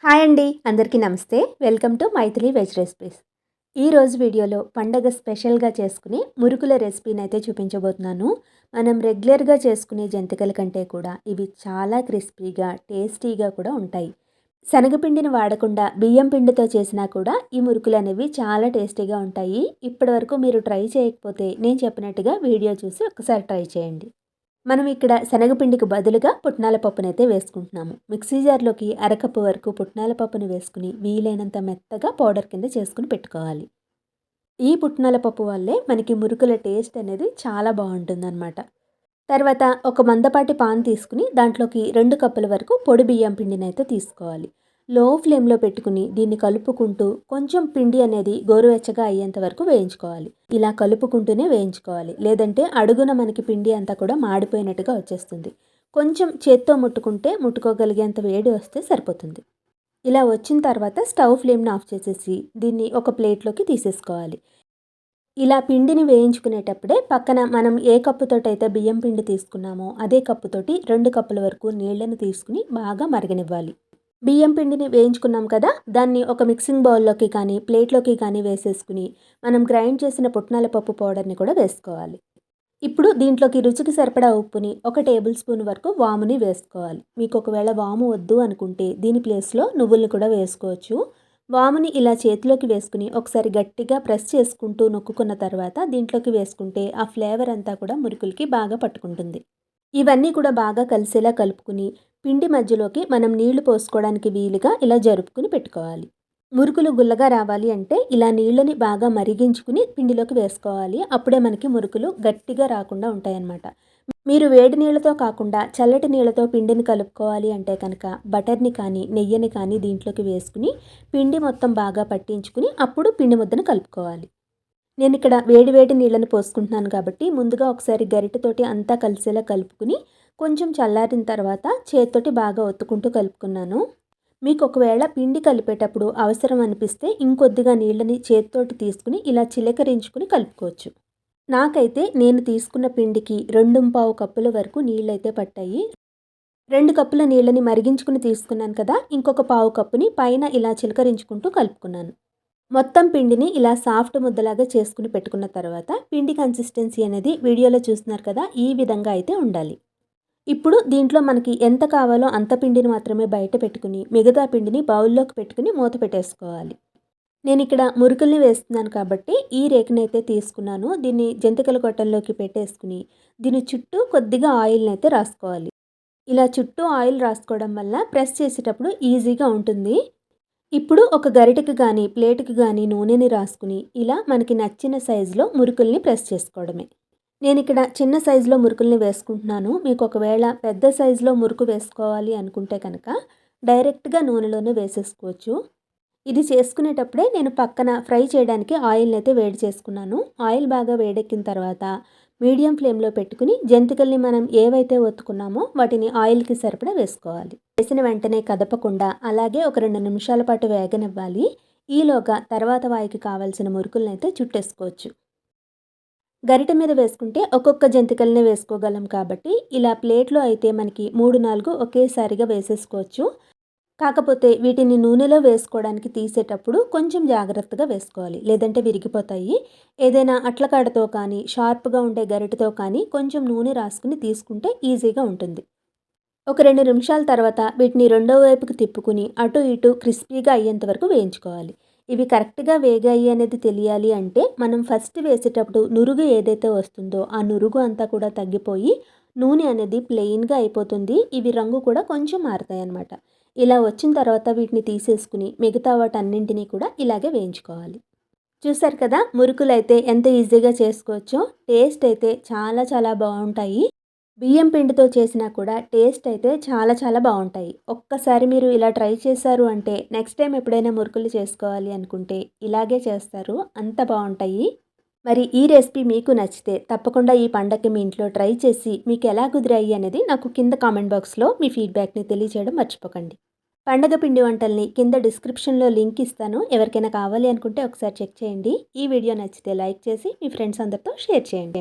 Hi అండి, అందరికీ నమస్తే. Welcome to Maithili veg recipes. ఈరోజు వీడియోలో పండగ స్పెషల్గా చేసుకునే మురుకుల రెసిపీని అయితే చూపించబోతున్నాను. మనం రెగ్యులర్గా చేసుకునే జంతికల కంటే కూడా ఇవి చాలా క్రిస్పీగా టేస్టీగా కూడా ఉంటాయి. శనగపిండిని వాడకుండా బియ్యం పిండితో చేసినా కూడా ఈ మురుకులు అనేవి చాలా టేస్టీగా ఉంటాయి. ఇప్పటివరకు మీరు ట్రై చేయకపోతే నేను చెప్పినట్టుగా వీడియో చూసి ఒకసారి ట్రై చేయండి. మనం ఇక్కడ శనగపిండికి బదులుగా పుట్నాల పప్పునైతే వేసుకుంటున్నాము. మిక్సీ జార్లోకి అరకప్పు వరకు పుట్నాల పప్పుని వేసుకుని వీలైనంత మెత్తగా పౌడర్ కింద చేసుకుని పెట్టుకోవాలి. ఈ పుట్నాల పప్పు వల్లే మనకి మురుకుల టేస్ట్ అనేది చాలా బాగుంటుందన్నమాట. తర్వాత ఒక మందపాటి పాన్ తీసుకుని దాంట్లోకి 2 కప్పుల వరకు పొడి బియ్యం పిండిని అయితే తీసుకోవాలి. లో ఫ్లేమ్లో పెట్టుకుని దీన్ని కలుపుకుంటూ కొంచెం పిండి అనేది గోరువెచ్చగా అయ్యేంత వరకు వేయించుకోవాలి. ఇలా కలుపుకుంటూనే వేయించుకోవాలి, లేదంటే అడుగున మనకి పిండి అంతా కూడా మాడిపోయినట్టుగా వచ్చేస్తుంది. కొంచెం చేత్తో ముట్టుకోగలిగేంత వేడి వస్తే సరిపోతుంది. ఇలా వచ్చిన తర్వాత స్టవ్ ఫ్లేమ్ని ఆఫ్ చేసేసి దీన్ని ఒక ప్లేట్లోకి తీసేసుకోవాలి. ఇలా పిండిని వేయించుకునేటప్పుడే పక్కన మనం ఏ కప్పుతోటైతే బియ్యం పిండి తీసుకున్నామో అదే కప్పుతోటి 2 కప్పుల వరకు నీళ్లను తీసుకుని బాగా మరగనివ్వాలి. బియ్యం పిండిని వేయించుకున్నాం కదా, దాన్ని ఒక మిక్సింగ్ బౌల్లోకి కానీ ప్లేట్లోకి కానీ వేసేసుకుని మనం గ్రైండ్ చేసిన పుట్నాల పప్పు పౌడర్ని కూడా వేసుకోవాలి. ఇప్పుడు దీంట్లోకి రుచికి సరిపడా ఉప్పుని 1 టేబుల్ స్పూన్ వరకు వాముని వేసుకోవాలి. మీకు ఒకవేళ వాము వద్దు అనుకుంటే దీని ప్లేస్లో నువ్వుల్ని కూడా వేసుకోవచ్చు. వాముని ఇలా చేతిలోకి వేసుకుని ఒకసారి గట్టిగా ప్రెస్ చేసుకుంటూ నొక్కున్న తర్వాత దీంట్లోకి వేసుకుంటే ఆ ఫ్లేవర్ అంతా కూడా మురుకులకి బాగా పట్టుకుంటుంది. ఇవన్నీ కూడా బాగా కలిసేలా కలుపుకుని పిండి మధ్యలోకి మనం నీళ్లు పోసుకోవడానికి వీలుగా ఇలా జరుపుకుని పెట్టుకోవాలి. మురుకులు గుల్లగా రావాలి అంటే ఇలా నీళ్ళని బాగా మరిగించుకుని పిండిలోకి వేసుకోవాలి. అప్పుడే మనకి మురుకులు గట్టిగా రాకుండా ఉంటాయన్నమాట. మీరు వేడి నీళ్ళతో కాకుండా చల్లటి నీళ్ళతో పిండిని కలుపుకోవాలి అంటే కనుక బటర్ని కానీ నెయ్యిని కానీ దీంట్లోకి వేసుకుని పిండి మొత్తం బాగా పట్టించుకుని అప్పుడు పిండి ముద్దను కలుపుకోవాలి. నేను ఇక్కడ వేడి వేడి నీళ్ళని పోసుకుంటున్నాను కాబట్టి ముందుగా ఒకసారి గరిటెతోటి అంతా కలిసేలా కలుపుకుని కొంచెం చల్లారిన తర్వాత చేతితోటి బాగా ఒత్తుకుంటూ కలుపుకున్నాను. మీకు ఒకవేళ పిండి కలిపేటప్పుడు అవసరం అనిపిస్తే ఇంకొద్దిగా నీళ్ళని చేతితోటి తీసుకుని ఇలా చిలకరించుకుని కలుపుకోవచ్చు. నాకైతే నేను తీసుకున్న పిండికి 2.5 కప్పుల వరకు నీళ్ళైతే పట్టాయి. 2 కప్పుల నీళ్ళని మరిగించుకుని తీసుకున్నాను కదా, ఇంకొక పావు కప్పుని పైన ఇలా చిలకరించుకుంటూ కలుపుకున్నాను. మొత్తం పిండిని ఇలా సాఫ్ట్ ముద్దలాగా చేసుకుని పెట్టుకున్న తర్వాత పిండి కన్సిస్టెన్సీ అనేది వీడియోలో చూస్తున్నారు కదా, ఈ విధంగా అయితే ఉండాలి. ఇప్పుడు దీంట్లో మనకి ఎంత కావాలో అంత పిండిని మాత్రమే బయట పెట్టుకుని మిగతా పిండిని బౌల్లోకి పెట్టుకుని మూత పెట్టేసుకోవాలి. నేను ఇక్కడ మురుకుల్ని వేస్తున్నాను కాబట్టి ఈ రేకుని అయితే తీసుకున్నాను. దీన్ని జంతికల గొట్టంలోకి పెట్టేసుకుని దీని చుట్టూ కొద్దిగా ఆయిల్ని అయితే రాసుకోవాలి. ఇలా చుట్టూ ఆయిల్ రాసుకోవడం వల్ల ప్రెస్ చేసేటప్పుడు ఈజీగా ఉంటుంది. ఇప్పుడు ఒక గరిటెకి కానీ ప్లేట్కి కానీ నూనెని రాసుకుని ఇలా మనకి నచ్చిన సైజులో మురుకుల్ని ప్రెస్ చేసుకోవడమే. నేను ఇక్కడ చిన్న సైజులో మురుకుల్ని వేసుకుంటున్నాను. మీకు ఒకవేళ పెద్ద సైజులో మురుకు వేసుకోవాలి అనుకుంటే కనుక డైరెక్ట్గా నూనెలోనే వేసేసుకోవచ్చు. ఇది చేసుకునేటప్పుడే నేను పక్కన ఫ్రై చేయడానికి ఆయిల్ని అయితే వేడి చేసుకున్నాను. ఆయిల్ బాగా వేడెక్కిన తర్వాత మీడియం ఫ్లేమ్లో పెట్టుకుని జంతికల్ని మనం ఏవైతే ఒత్తుకున్నామో వాటిని ఆయిల్కి సరిపడా వేసుకోవాలి. వేసిన వెంటనే కదపకుండా అలాగే ఒక 2 నిమిషాల పాటు వేగనివ్వాలి. ఈలోగా తర్వాత వాయికి కావాల్సిన మురుకులను అయితే చుట్టేసుకోవచ్చు. గరిటె మీద వేసుకుంటే ఒక్కొక్క జంతికల్ని వేసుకోగలం కాబట్టి ఇలా ప్లేట్లో అయితే మనకి 3-4 ఒకేసారిగా వేసేసుకోవచ్చు. కాకపోతే వీటిని నూనెలో వేసుకోవడానికి తీసేటప్పుడు కొంచెం జాగ్రత్తగా వేసుకోవాలి, లేదంటే విరిగిపోతాయి. ఏదైనా అట్లకాడతో కానీ షార్ప్గా ఉండే గరిటెతో కానీ కొంచెం నూనె రాసుకుని తీసుకుంటే ఈజీగా ఉంటుంది. ఒక 2 నిమిషాల తర్వాత వీటిని రెండో వైపుకి తిప్పుకుని అటు ఇటు క్రిస్పీగా అయ్యేంత వరకు వేయించుకోవాలి. ఇవి కరెక్ట్గా వేగాయి అనేది తెలియాలి అంటే మనం ఫస్ట్ వేసేటప్పుడు నురుగు ఏదైతే వస్తుందో ఆ నురుగు అంతా కూడా తగ్గిపోయి నూనె అనేది ప్లెయిన్గా అయిపోతుంది. ఇవి రంగు కూడా కొంచెం మారుతాయి అన్నమాట. ఇలా వచ్చిన తర్వాత వీటిని తీసేసుకుని మిగతా వాటన్నింటినీ కూడా ఇలాగే వేయించుకోవాలి. చూసారు కదా, మురుకులు అయితే ఎంత ఈజీగా చేసుకోవచ్చో. టేస్ట్ అయితే చాలా చాలా బాగుంటాయి. బియ్యం పిండితో చేసినా కూడా టేస్ట్ అయితే చాలా చాలా బాగుంటాయి. ఒక్కసారి మీరు ఇలా ట్రై చేశారు అంటే నెక్స్ట్ టైం ఎప్పుడైనా మురుకులు చేసుకోవాలి అనుకుంటే ఇలాగే చేస్తారు, అంత బాగుంటాయి. మరి ఈ రెసిపీ మీకు నచ్చితే తప్పకుండా ఈ పండగకి మీ ఇంట్లో ట్రై చేసి మీకు ఎలా కుదిరాయి అనేది నాకు కింద కామెంట్ బాక్స్లో మీ ఫీడ్బ్యాక్ని తెలియజేయడం మర్చిపోకండి. పండగ పిండి వంటల్ని కింద డిస్క్రిప్షన్లో లింక్ ఇస్తాను. ఎవరికైనా కావాలి అనుకుంటే ఒకసారి చెక్ చేయండి. ఈ వీడియో నచ్చితే లైక్ చేసి మీ ఫ్రెండ్స్ అందరితో షేర్ చేయండి.